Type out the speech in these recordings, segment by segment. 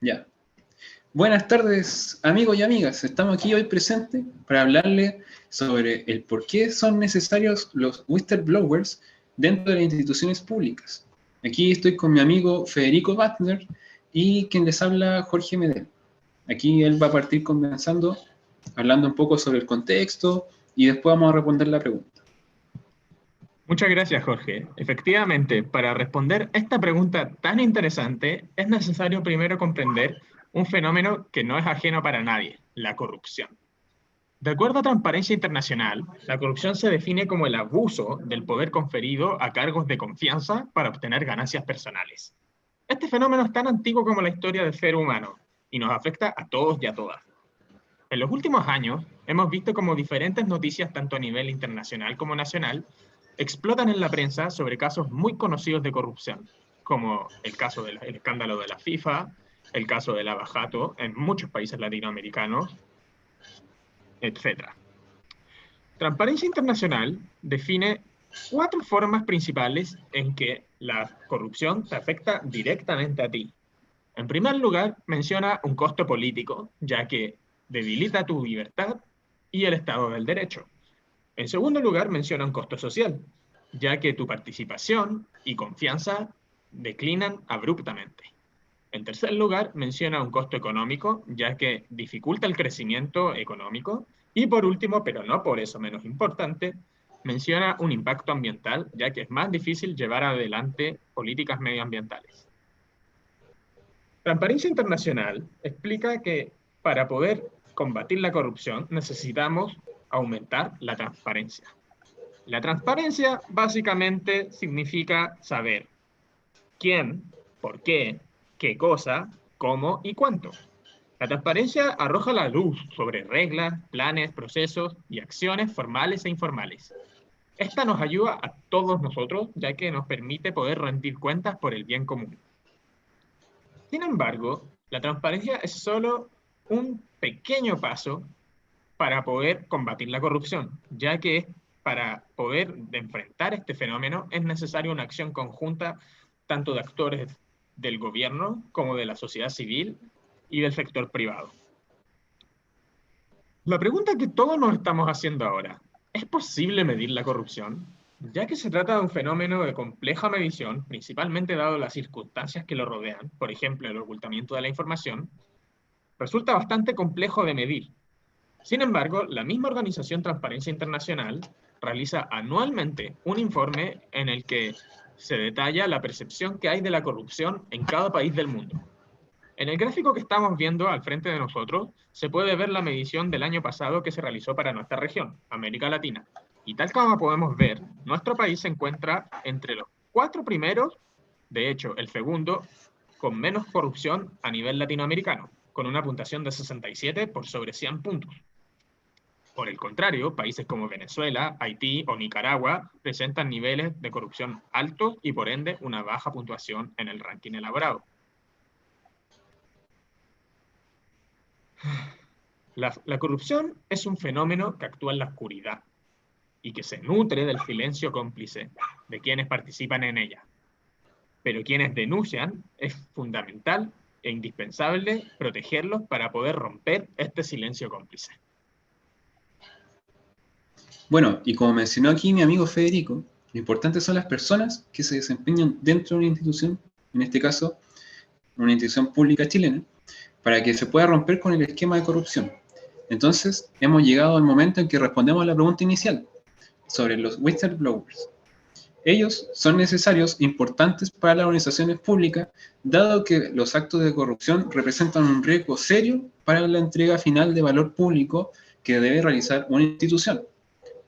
Ya. Buenas tardes, amigos y amigas. Estamos aquí hoy presentes para hablarle sobre el por qué son necesarios los whistleblowers dentro de las instituciones públicas. Aquí estoy con mi amigo Federico Wagner y quien les habla, Jorge Medel. Aquí él va a partir comenzando, hablando un poco sobre el contexto y después vamos a responder la pregunta. Muchas gracias, Jorge. Efectivamente, para responder esta pregunta tan interesante, es necesario primero comprender un fenómeno que no es ajeno para nadie, la corrupción. De acuerdo a Transparencia Internacional, la corrupción se define como el abuso del poder conferido a cargos de confianza para obtener ganancias personales. Este fenómeno es tan antiguo como la historia del ser humano y nos afecta a todos y a todas. En los últimos años, hemos visto como diferentes noticias, tanto a nivel internacional como nacional, explotan en la prensa sobre casos muy conocidos de corrupción, como el caso del escándalo de la FIFA, el caso de Lava Jato en muchos países latinoamericanos, etc. Transparencia Internacional define 4 formas principales en que la corrupción te afecta directamente a ti. En primer lugar, menciona un costo político, ya que debilita tu libertad y el Estado del Derecho. En segundo lugar, menciona un costo social, ya que tu participación y confianza declinan abruptamente. En tercer lugar, menciona un costo económico, ya que dificulta el crecimiento económico. Y por último, pero no por eso menos importante, menciona un impacto ambiental, ya que es más difícil llevar adelante políticas medioambientales. Transparencia Internacional explica que para poder combatir la corrupción necesitamos aumentar la transparencia. La transparencia básicamente significa saber quién, por qué cosa, cómo y cuánto. La transparencia arroja la luz sobre reglas, planes, procesos y acciones formales e informales. Esta nos ayuda a todos nosotros, ya que nos permite poder rendir cuentas por el bien común. Sin embargo, la transparencia es solo un pequeño paso para poder combatir la corrupción, ya que para poder enfrentar este fenómeno es necesaria una acción conjunta tanto de actores del gobierno como de la sociedad civil y del sector privado. La pregunta que todos nos estamos haciendo ahora, ¿es posible medir la corrupción? Ya que se trata de un fenómeno de compleja medición, principalmente dado las circunstancias que lo rodean, por ejemplo, el ocultamiento de la información, resulta bastante complejo de medir. Sin embargo, la misma organización Transparencia Internacional realiza anualmente un informe en el que se detalla la percepción que hay de la corrupción en cada país del mundo. En el gráfico que estamos viendo al frente de nosotros, se puede ver la medición del año pasado que se realizó para nuestra región, América Latina. Y tal como podemos ver, nuestro país se encuentra entre los 4 primeros, de hecho, el segundo, con menos corrupción a nivel latinoamericano, con una puntuación de 67 por sobre 100 puntos. Por el contrario, países como Venezuela, Haití o Nicaragua presentan niveles de corrupción altos y por ende una baja puntuación en el ranking elaborado. La corrupción es un fenómeno que actúa en la oscuridad y que se nutre del silencio cómplice de quienes participan en ella. Pero quienes denuncian es fundamental e indispensable protegerlos para poder romper este silencio cómplice. Bueno, y como mencionó aquí mi amigo Federico, lo importante son las personas que se desempeñan dentro de una institución, en este caso, una institución pública chilena, para que se pueda romper con el esquema de corrupción. Entonces, hemos llegado al momento en que respondemos a la pregunta inicial sobre los whistleblowers. Ellos son necesarios e importantes para las organizaciones públicas, dado que los actos de corrupción representan un riesgo serio para la entrega final de valor público que debe realizar una institución.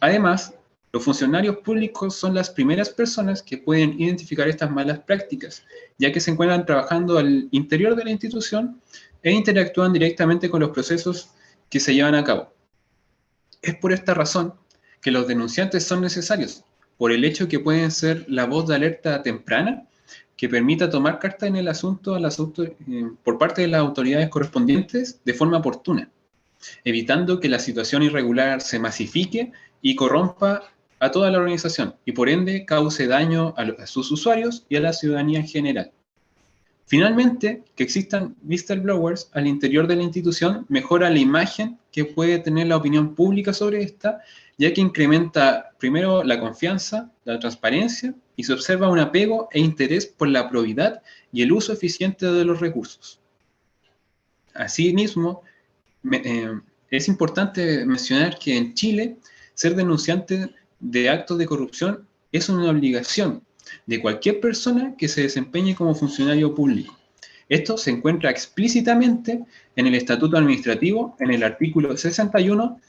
Además, los funcionarios públicos son las primeras personas que pueden identificar estas malas prácticas, ya que se encuentran trabajando al interior de la institución e interactúan directamente con los procesos que se llevan a cabo. Es por esta razón que los denunciantes son necesarios, por el hecho que pueden ser la voz de alerta temprana que permita tomar carta en el asunto por parte de las autoridades correspondientes de forma oportuna, evitando que la situación irregular se masifique y corrompa a toda la organización y por ende cause daño a sus usuarios y a la ciudadanía en general. Finalmente, que existan whistleblowers al interior de la institución mejora la imagen que puede tener la opinión pública sobre esta, ya que incrementa primero la confianza, la transparencia y se observa un apego e interés por la probidad y el uso eficiente de los recursos. Asimismo, es importante mencionar que en Chile ser denunciante de actos de corrupción es una obligación de cualquier persona que se desempeñe como funcionario público. Esto se encuentra explícitamente en el Estatuto Administrativo, en el artículo 61,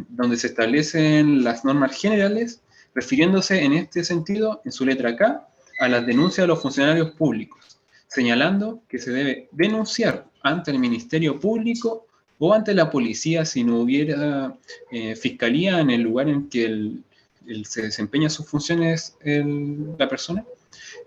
donde se establecen las normas generales, refiriéndose en este sentido, en su letra K, a las denuncias de los funcionarios públicos, señalando que se debe denunciar ante el Ministerio Público o ante la policía si no hubiera fiscalía en el lugar en que se desempeña sus funciones la persona,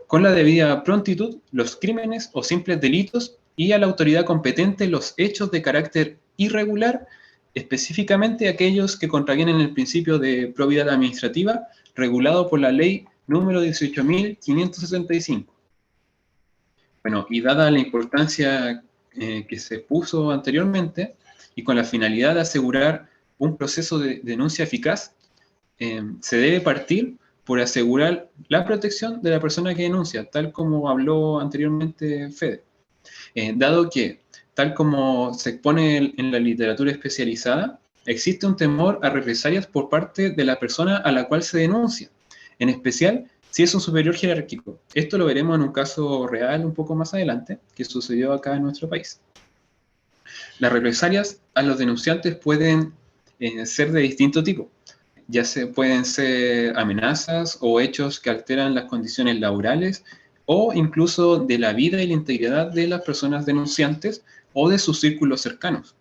con la debida prontitud los crímenes o simples delitos y a la autoridad competente los hechos de carácter irregular, específicamente aquellos que contravienen el principio de probidad administrativa regulado por la ley número 18.565. Bueno, y dada la importancia que se puso anteriormente y con la finalidad de asegurar un proceso de denuncia eficaz, se debe partir por asegurar la protección de la persona que denuncia, tal como habló anteriormente Fede. Dado que, tal como se expone en la literatura especializada, existe un temor a represalias por parte de la persona a la cual se denuncia, en especial si es un superior jerárquico. Esto lo veremos en un caso real un poco más adelante, que sucedió acá en nuestro país. Las represalias a los denunciantes pueden ser de distinto tipo. Ya pueden ser amenazas o hechos que alteran las condiciones laborales o incluso de la vida y la integridad de las personas denunciantes o de sus círculos cercanos.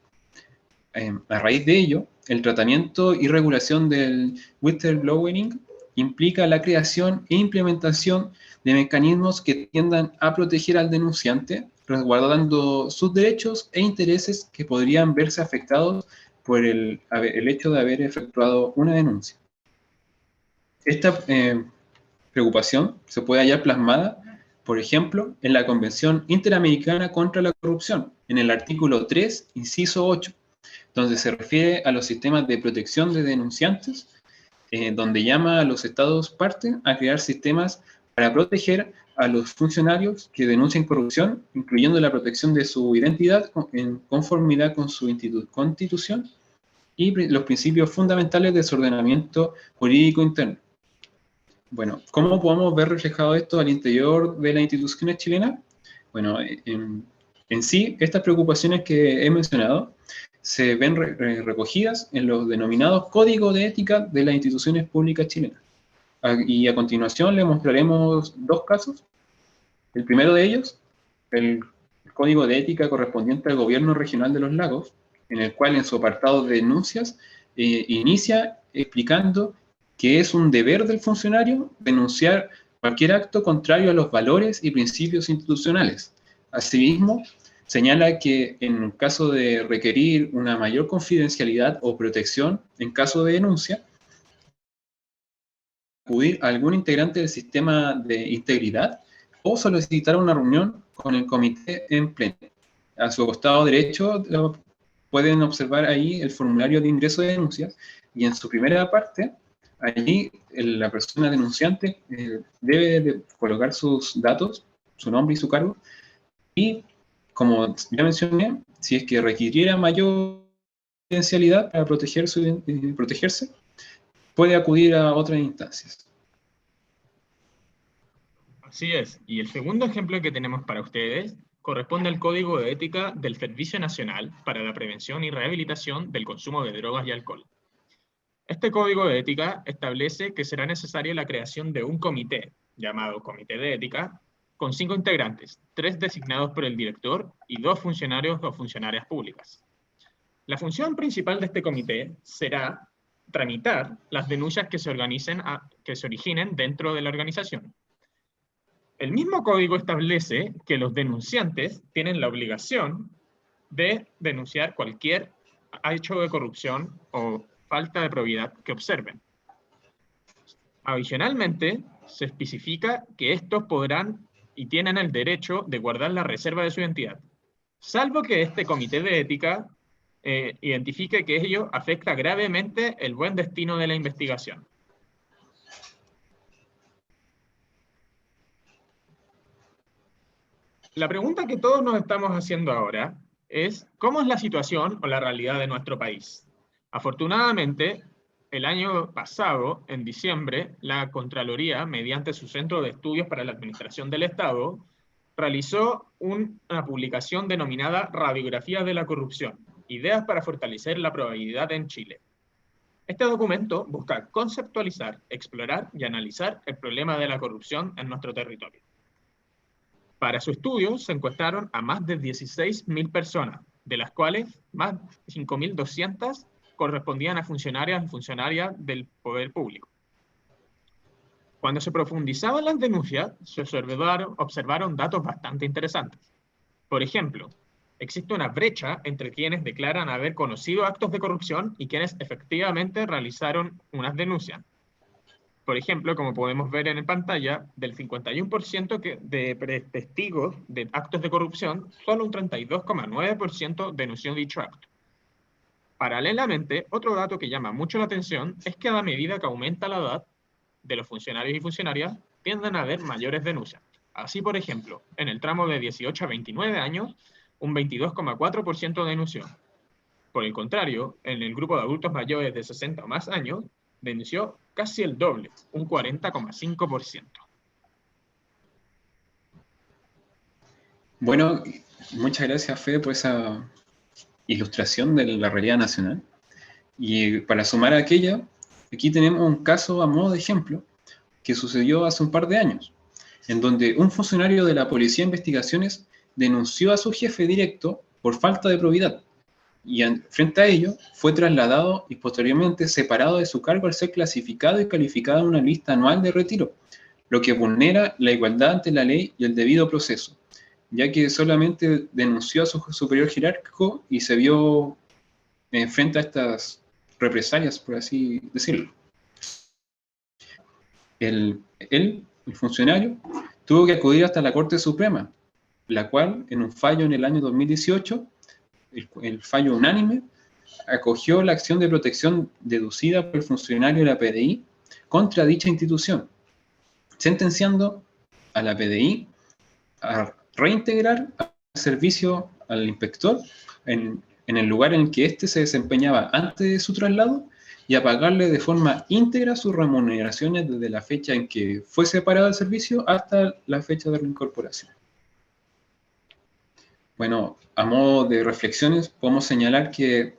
A raíz de ello, el tratamiento y regulación del whistleblowing implica la creación e implementación de mecanismos que tiendan a proteger al denunciante, resguardando sus derechos e intereses que podrían verse afectados por el hecho de haber efectuado una denuncia. Esta preocupación se puede hallar plasmada, por ejemplo, en la Convención Interamericana contra la Corrupción, en el artículo 3, inciso 8, donde se refiere a los sistemas de protección de denunciantes, donde llama a los estados parte a crear sistemas para proteger a los funcionarios que denuncian corrupción, incluyendo la protección de su identidad en conformidad con su constitución y los principios fundamentales de su ordenamiento jurídico interno. Bueno, ¿cómo podemos ver reflejado esto al interior de las instituciones chilenas? Bueno, en sí, estas preocupaciones que he mencionado se ven recogidas en los denominados códigos de ética de las instituciones públicas chilenas. Y a continuación le mostraremos dos casos. El primero de ellos, el código de ética correspondiente al Gobierno Regional de los Lagos, en el cual en su apartado de denuncias inicia explicando que es un deber del funcionario denunciar cualquier acto contrario a los valores y principios institucionales. Asimismo, señala que en caso de requerir una mayor confidencialidad o protección en caso de denuncia, acudir a algún integrante del sistema de integridad o solicitar una reunión con el comité en pleno. A su costado derecho pueden observar ahí el formulario de ingreso de denuncias y en su primera parte, allí la persona denunciante debe de colocar sus datos, su nombre y su cargo, y como ya mencioné, si es que requiriera mayor confidencialidad para protegerse, puede acudir a otras instancias. Así es. Y el segundo ejemplo que tenemos para ustedes corresponde al Código de Ética del Servicio Nacional para la Prevención y Rehabilitación del Consumo de Drogas y Alcohol. Este Código de Ética establece que será necesaria la creación de un comité, llamado Comité de Ética, con 5 integrantes, 3 designados por el director y 2 funcionarios o funcionarias públicas. La función principal de este comité será tramitar las denuncias que se originen dentro de la organización. El mismo código establece que los denunciantes tienen la obligación de denunciar cualquier hecho de corrupción o falta de probidad que observen. Adicionalmente, se especifica que estos podrán y tienen el derecho de guardar la reserva de su identidad, salvo que este comité de ética identifique que ello afecta gravemente el buen destino de la investigación. La pregunta que todos nos estamos haciendo ahora es, ¿cómo es la situación o la realidad de nuestro país? Afortunadamente, el año pasado, en diciembre, la Contraloría, mediante su Centro de Estudios para la Administración del Estado, realizó una publicación denominada Radiografía de la Corrupción, Ideas para fortalecer la probabilidad en Chile. Este documento busca conceptualizar, explorar y analizar el problema de la corrupción en nuestro territorio. Para su estudio se encuestaron a más de 16.000 personas, de las cuales más de 5.200 correspondían a funcionarias y funcionarias del poder público. Cuando se profundizaban las denuncias, se observaron datos bastante interesantes. Por ejemplo, existe una brecha entre quienes declaran haber conocido actos de corrupción y quienes efectivamente realizaron unas denuncias. Por ejemplo, como podemos ver en pantalla, del 51% de testigos de actos de corrupción, solo un 32,9% denunció dicho acto. Paralelamente, otro dato que llama mucho la atención es que a medida que aumenta la edad de los funcionarios y funcionarias, tienden a haber mayores denuncias. Así, por ejemplo, en el tramo de 18 a 29 años, un 22,4% denunció. Por el contrario, en el grupo de adultos mayores de 60 o más años, denunció casi el doble, un 40,5%. Bueno, muchas gracias, Fede, por esa ilustración de la realidad nacional. Y para sumar a aquella, aquí tenemos un caso a modo de ejemplo que sucedió hace un par de años, en donde un funcionario de la Policía de Investigaciones denunció a su jefe directo por falta de probidad, y frente a ello fue trasladado y posteriormente separado de su cargo al ser clasificado y calificado en una lista anual de retiro, lo que vulnera la igualdad ante la ley y el debido proceso, ya que solamente denunció a su superior jerárquico y se vio frente a estas represalias, por así decirlo. El funcionario, tuvo que acudir hasta la Corte Suprema, la cual, en un fallo en el año 2018, el fallo unánime, acogió la acción de protección deducida por el funcionario de la PDI contra dicha institución, sentenciando a la PDI a reintegrar al servicio al inspector en el lugar en el que éste se desempeñaba antes de su traslado y a pagarle de forma íntegra sus remuneraciones desde la fecha en que fue separado del servicio hasta la fecha de reincorporación. Bueno, a modo de reflexiones, podemos señalar que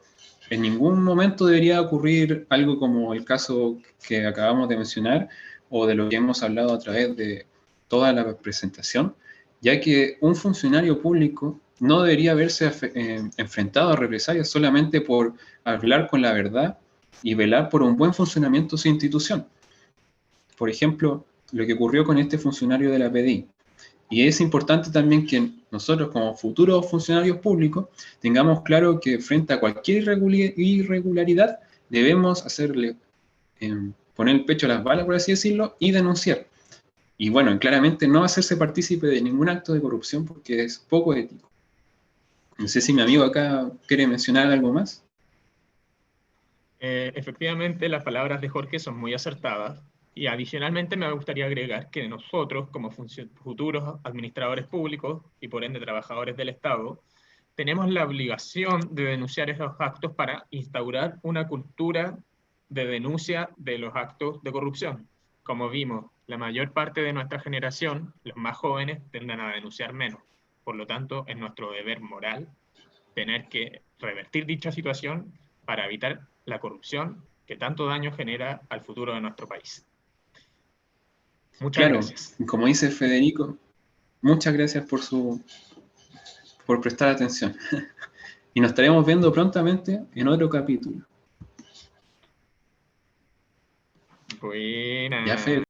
en ningún momento debería ocurrir algo como el caso que acabamos de mencionar o de lo que hemos hablado a través de toda la presentación, ya que un funcionario público no debería verse enfrentado a represalias solamente por hablar con la verdad y velar por un buen funcionamiento de su institución. Por ejemplo, lo que ocurrió con este funcionario de la PDI. Y es importante también que nosotros, como futuros funcionarios públicos, tengamos claro que frente a cualquier irregularidad debemos hacerle poner el pecho a las balas, por así decirlo, y denunciar. Y bueno, claramente no hacerse partícipe de ningún acto de corrupción porque es poco ético. No sé si mi amigo acá quiere mencionar algo más. Efectivamente, las palabras de Jorge son muy acertadas. Y adicionalmente me gustaría agregar que nosotros, como futuros administradores públicos y por ende trabajadores del Estado, tenemos la obligación de denunciar esos actos para instaurar una cultura de denuncia de los actos de corrupción. Como vimos, la mayor parte de nuestra generación, los más jóvenes, tienden a denunciar menos. Por lo tanto, es nuestro deber moral tener que revertir dicha situación para evitar la corrupción que tanto daño genera al futuro de nuestro país. Muchas gracias. Como dice Federico, muchas gracias por prestar atención. Y nos estaremos viendo prontamente en otro capítulo. Buena. Ya, Fede.